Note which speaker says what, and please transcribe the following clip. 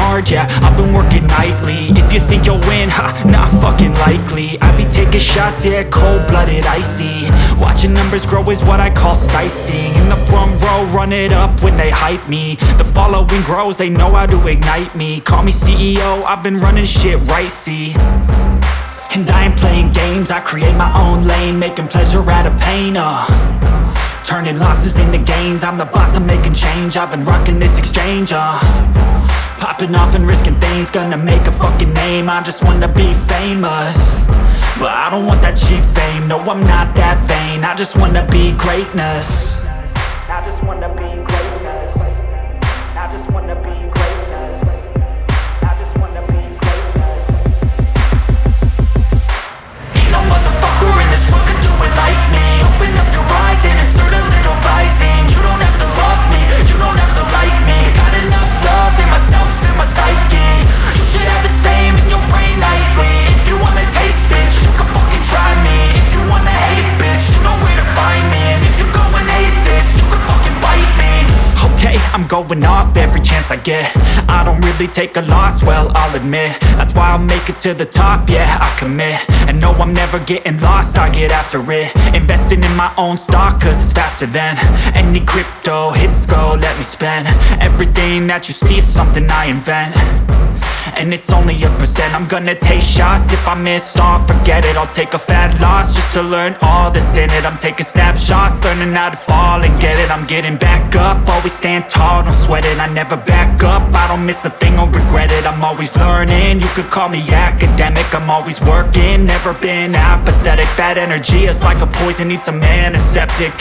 Speaker 1: hard, yeah, I've been working nightly. If you think you'll win, ha, not fucking likely. I be taking shots, yeah, cold-blooded, icy. Watching numbers grow is what I call sightseeing. In the front row, run it up when they hype me. The following grows, they know how to ignite me. Call me CEO, I've been running shit right, see. And I ain't playing games, I create my own lane, making pleasure out of pain, turning losses into gains. I'm the boss, I'm making change. I've been rocking this exchange, popping off and risking things. Gonna make a fucking name, I just wanna be famous. But I don't want that cheap fame, no, I'm not that vain. I just wanna be greatness. I just wanna be greatness. I just wanna be greatness. I just wanna be greatness. Ain't no motherfucker in this world could do it like me. Open up your eyes and insert a little rising. You don't have to love me, you don't have to like me. Got enough love in myself and my psyche. You should have the same in your brain nightly. If you wanna taste, bitch, you can fucking try me. If you wanna hate, bitch, you know where to find me. And if you go and hate this, you can fucking bite me. Okay, I'm going off every chance I get. I don't really take a loss, well, I'll admit. That's why I'll make it to the top, yeah, I commit. And no, I'm never getting lost, I get after it. Investing in my own stock, cause it's faster than any crypto hits go, let me spend. Everything that you see is something I invent. And it's only a percent. I'm gonna take shots. If I miss all, forget it. I'll take a fat loss just to learn all that's in it. I'm taking snapshots, learning how to fall and get it. I'm getting back up, always stand tall, don't sweat it. I never back up, I don't miss a thing or regret it. I'm always learning, you could call me academic. I'm always working, never been apathetic. Bad energy is like a poison, needs some antiseptic.